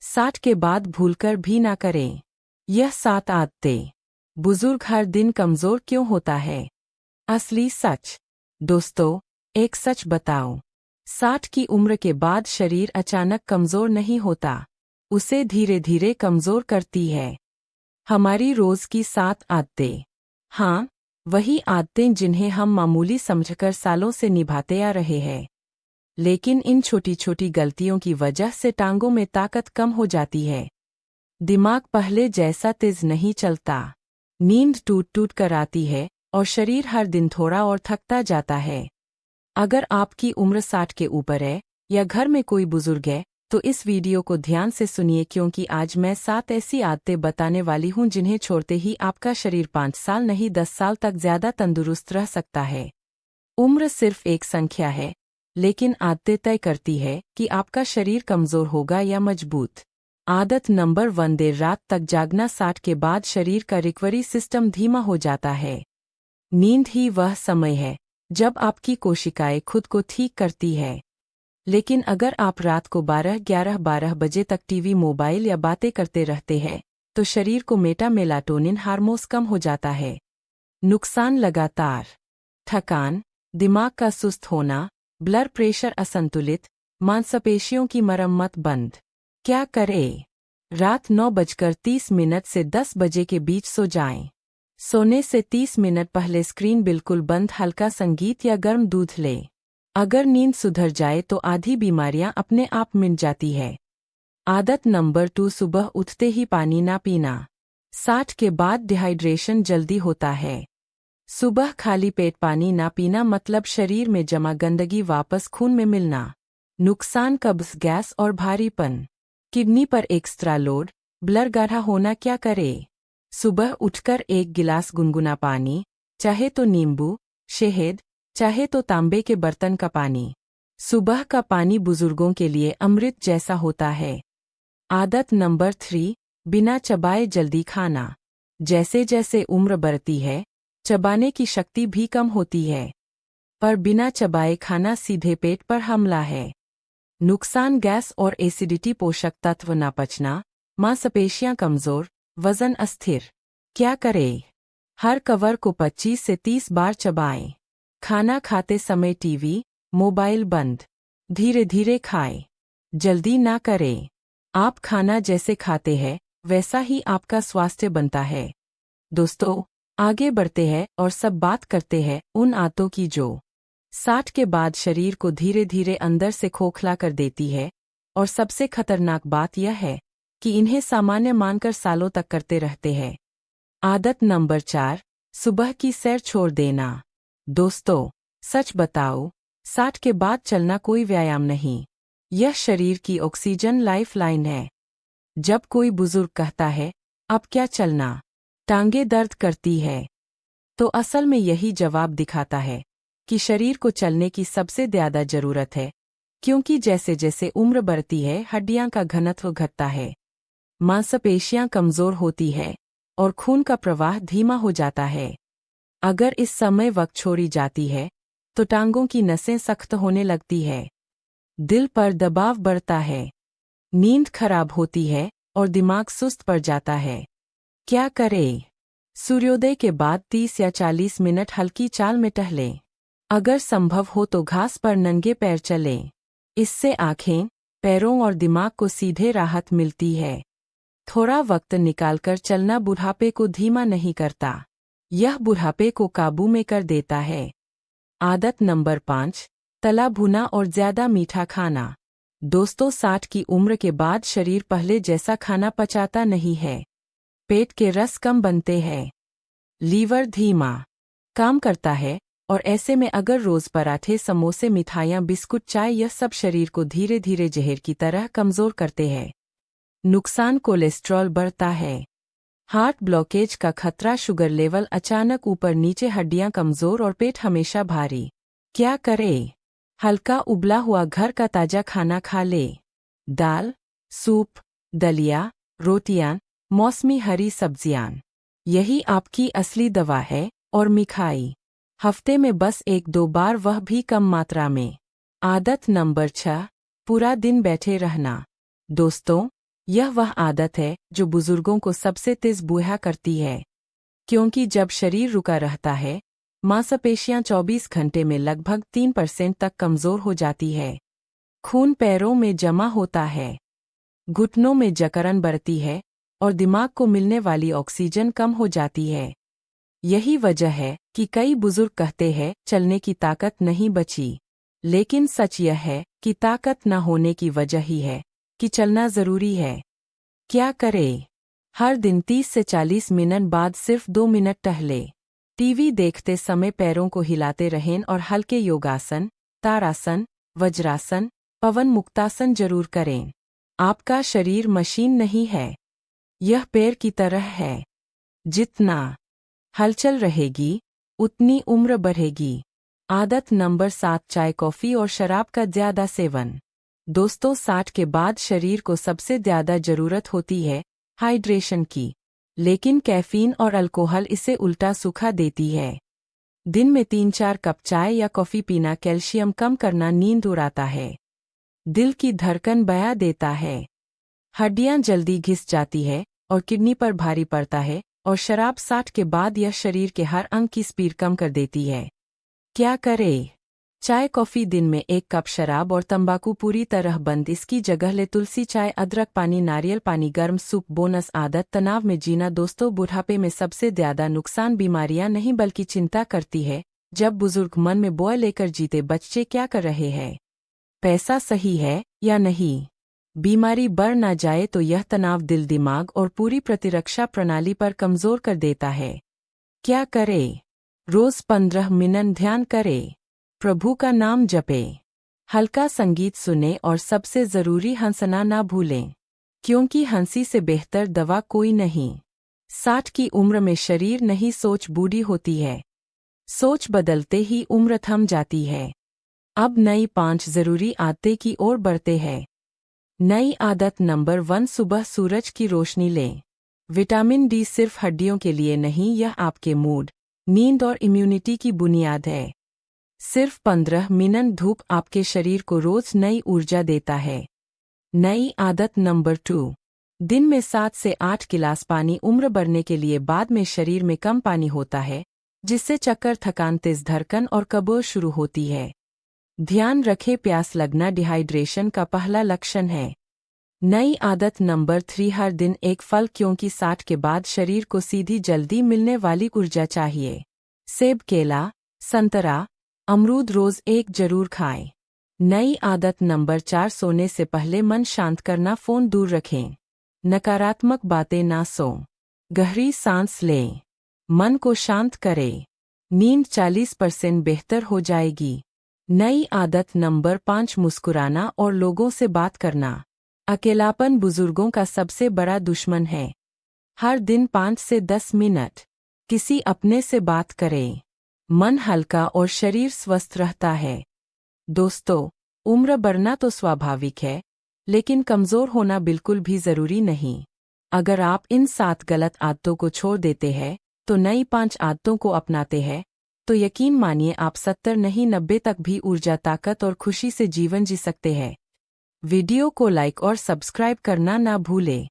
60 के बाद भूलकर भी ना करें। यह 7 आदतें। बुजुर्ग हर दिन कमजोर क्यों होता है? असली सच। दोस्तों, एक सच बताओ, 60 की उम्र के बाद शरीर अचानक कमजोर नहीं होता, उसे धीरे धीरे कमजोर करती है हमारी रोज की 7 आदतें। हाँ, वही आदतें जिन्हें हम मामूली समझकर सालों से निभाते आ रहे हैं। लेकिन इन छोटी छोटी गलतियों की वजह से टांगों में ताकत कम हो जाती है, दिमाग पहले जैसा तेज नहीं चलता, नींद टूट टूट कर आती है और शरीर हर दिन थोड़ा और थकता जाता है। अगर आपकी उम्र 60 के ऊपर है या घर में कोई बुजुर्ग है तो इस वीडियो को ध्यान से सुनिए, क्योंकि आज मैं 7 ऐसी आदतें बताने वाली हूं जिन्हें छोड़ते ही आपका शरीर 5 साल नहीं 10 साल तक ज्यादा तंदुरुस्त रह सकता है। उम्र सिर्फ एक संख्या है, लेकिन आदतें तय करती है कि आपका शरीर कमजोर होगा या मजबूत। आदत नंबर 1, देर रात तक जागना। 60 के बाद शरीर का रिकवरी सिस्टम धीमा हो जाता है। नींद ही वह समय है जब आपकी कोशिकाएं खुद को ठीक करती है। लेकिन अगर आप रात को 12 बजे तक टीवी, मोबाइल या बातें करते रहते हैं तो शरीर को मेलाटोनिन हार्मोन कम हो जाता है। नुकसान लगातार थकान, दिमाग का सुस्त होना, ब्लड प्रेशर असंतुलित, मांसपेशियों की मरम्मत बंद। क्या करें? रात 9:30 से 10 बजे के बीच सो जाएं। सोने से 30 मिनट पहले स्क्रीन बिल्कुल बंद, हल्का संगीत या गर्म दूध लें। अगर नींद सुधर जाए तो आधी बीमारियां अपने आप मिट जाती है। आदत नंबर 2, सुबह उठते ही पानी ना पीना। 60 के बाद डिहाइड्रेशन जल्दी होता है। सुबह खाली पेट पानी ना पीना मतलब शरीर में जमा गंदगी वापस खून में मिलना। नुकसान कब्ज, गैस और भारीपन, किडनी पर एक्स्ट्रा लोड, ब्लड गाढ़ा होना। क्या करे? सुबह उठकर 1 गिलास गुनगुना पानी, चाहे तो नींबू, शहद, चाहे तो तांबे के बर्तन का पानी। सुबह का पानी बुजुर्गों के लिए अमृत जैसा होता है। आदत नंबर 3, बिना चबाए जल्दी खाना। जैसे जैसे उम्र बढ़ती है, चबाने की शक्ति भी कम होती है, पर बिना चबाए खाना सीधे पेट पर हमला है। नुकसान गैस और एसिडिटी, पोषक तत्व ना पचना, मांसपेशियां कमजोर, वजन अस्थिर। क्या करें? हर कवर को 25 से 30 बार चबाएं। खाना खाते समय टीवी, मोबाइल बंद। धीरे धीरे खाएं, जल्दी ना करें। आप खाना जैसे खाते हैं वैसा ही आपका स्वास्थ्य बनता है। दोस्तों, आगे बढ़ते हैं और सब बात करते हैं उन आदतों की जो 60 के बाद शरीर को धीरे धीरे अंदर से खोखला कर देती है। और सबसे खतरनाक बात यह है कि इन्हें सामान्य मानकर सालों तक करते रहते हैं। आदत नंबर 4, सुबह की सैर छोड़ देना। दोस्तों, सच बताओ, 60 के बाद चलना कोई व्यायाम नहीं, यह शरीर की ऑक्सीजन लाइफलाइन है। जब कोई बुजुर्ग कहता है, अब क्या चलना, टांगें दर्द करती है, तो असल में यही जवाब दिखाता है कि शरीर को चलने की सबसे ज्यादा जरूरत है, क्योंकि जैसे जैसे उम्र बढ़ती है हड्डियां का घनत्व घटता है, मांसपेशियां कमजोर होती है और खून का प्रवाह धीमा हो जाता है। अगर इस समय वक्त छोड़ी जाती है तो टांगों की नसें सख्त होने लगती है, दिल पर दबाव बढ़ता है, नींद खराब होती है और दिमाग सुस्त पड़ जाता है। क्या करें? सूर्योदय के बाद 30 या 40 मिनट हल्की चाल में टहलें। अगर संभव हो तो घास पर नंगे पैर चलें। इससे आंखें, पैरों और दिमाग को सीधे राहत मिलती है। थोड़ा वक्त निकालकर चलना बुढ़ापे को धीमा नहीं करता, यह बुढ़ापे को काबू में कर देता है। आदत नंबर 5, तला भुना और ज्यादा मीठा खाना। दोस्तों, 60 की उम्र के बाद शरीर पहले जैसा खाना पचाता नहीं है। पेट के रस कम बनते हैं, लीवर धीमा काम करता है और ऐसे में अगर रोज पराठे, समोसे, मिठाइयाँ, बिस्कुट, चाय, यह सब शरीर को धीरे धीरे जहर की तरह कमजोर करते हैं। नुकसान कोलेस्ट्रॉल बढ़ता है, हार्ट ब्लॉकेज का खतरा, शुगर लेवल अचानक ऊपर नीचे, हड्डियां कमजोर और पेट हमेशा भारी। क्या करें? हल्का उबला हुआ घर का ताजा खाना खा ले। दाल, सूप, दलिया, रोटियां, मौसमी हरी सब्जियां, यही आपकी असली दवा है। और मिठाई हफ्ते में बस 1-2 बार, वह भी कम मात्रा में। आदत नंबर 6, पूरा दिन बैठे रहना। दोस्तों, यह वह आदत है जो बुजुर्गों को सबसे तेज बूढ़ा करती है, क्योंकि जब शरीर रुका रहता है, मांसपेशियां 24 घंटे में लगभग 3% तक कमजोर हो जाती है। खून पैरों में जमा होता है, घुटनों में जकड़न बढ़ती है और दिमाग को मिलने वाली ऑक्सीजन कम हो जाती है। यही वजह है कि कई बुजुर्ग कहते हैं चलने की ताकत नहीं बची, लेकिन सच यह है कि ताकत न होने की वजह ही है कि चलना जरूरी है। क्या करें? हर दिन 30 से 40 मिनट बाद सिर्फ 2 मिनट टहले। टीवी देखते समय पैरों को हिलाते रहें और हल्के योगासन, ताड़ासन, वज्रासन, पवन मुक्तासन जरूर करें। आपका शरीर मशीन नहीं है, यह पैर की तरह है। जितना हलचल रहेगी, उतनी उम्र बढ़ेगी। आदत नंबर 7, चाय, कॉफी और शराब का ज्यादा सेवन। दोस्तों, 60 के बाद शरीर को सबसे ज्यादा जरूरत होती है हाइड्रेशन की, लेकिन कैफीन और अल्कोहल इसे उल्टा सुखा देती है। दिन में 3-4 कप चाय या कॉफी पीना कैल्शियम कम करना, नींद उड़ाता है, दिल की धड़कन बढ़ा देता है, हड्डियां जल्दी घिस जाती है और किडनी पर भारी पड़ता है। और शराब 60 के बाद यह शरीर के हर अंग की स्पीड कम कर देती है। क्या करें? चाय कॉफी दिन में 1 कप, शराब और तंबाकू पूरी तरह बंद। इसकी जगह ले तुलसी चाय, अदरक पानी, नारियल पानी, गर्म सूप। बोनस आदत, तनाव में जीना। दोस्तों, बुढ़ापे में सबसे ज्यादा नुकसान बीमारियां नहीं बल्कि चिंता करती है। जब बुजुर्ग मन में बॉय लेकर जीते, बच्चे क्या कर रहे हैं, पैसा सही है या नहीं, बीमारी बढ़ ना जाए तो यह तनाव दिल, दिमाग और पूरी प्रतिरक्षा प्रणाली पर कमजोर कर देता है। क्या करें? रोज 15 मिनट ध्यान करें, प्रभु का नाम जपे, हल्का संगीत सुने और सबसे जरूरी हंसना ना भूलें, क्योंकि हंसी से बेहतर दवा कोई नहीं। 60 की उम्र में शरीर नहीं, सोच बूढ़ी होती है। सोच बदलते ही उम्र थम जाती है। अब नई 5 जरूरी आदतें की ओर बढ़ते हैं। नई आदत नंबर 1, सुबह सूरज की रोशनी लें। विटामिन डी सिर्फ हड्डियों के लिए नहीं, यह आपके मूड, नींद और इम्यूनिटी की बुनियाद है। सिर्फ 15 मिनट धूप आपके शरीर को रोज नई ऊर्जा देता है। नई आदत नंबर 2, दिन में 7 से 8 गिलास पानी। उम्र बढ़ने के लिए बाद में शरीर में कम पानी होता है, जिससे चक्कर, थकान, तेज धड़कन और कब्ज शुरू होती है। ध्यान रखें, प्यास लगना डिहाइड्रेशन का पहला लक्षण है। नई आदत नंबर 3, हर दिन एक फल, क्योंकि 60 के बाद शरीर को सीधी जल्दी मिलने वाली ऊर्जा चाहिए। सेब, केला, संतरा, अमरूद रोज 1 जरूर खाएं। नई आदत नंबर 4, सोने से पहले मन शांत करना। फोन दूर रखें, नकारात्मक बातें ना सों, गहरी सांस लें, मन को शांत करें, नींद 40% बेहतर हो जाएगी। नई आदत नंबर 5, मुस्कुराना और लोगों से बात करना। अकेलापन बुजुर्गों का सबसे बड़ा दुश्मन है। हर दिन 5 से 10 मिनट किसी अपने से बात करें, मन हल्का और शरीर स्वस्थ रहता है। दोस्तों, उम्र बढ़ना तो स्वाभाविक है, लेकिन कमजोर होना बिल्कुल भी जरूरी नहीं। अगर आप इन 7 गलत आदतों को छोड़ देते हैं, तो नई 5 आदतों को अपनाते हैं, तो यकीन मानिए आप 70 नहीं 90 तक भी ऊर्जा, ताकत और खुशी से जीवन जी सकते हैं। वीडियो को लाइक और सब्सक्राइब करना ना भूलें।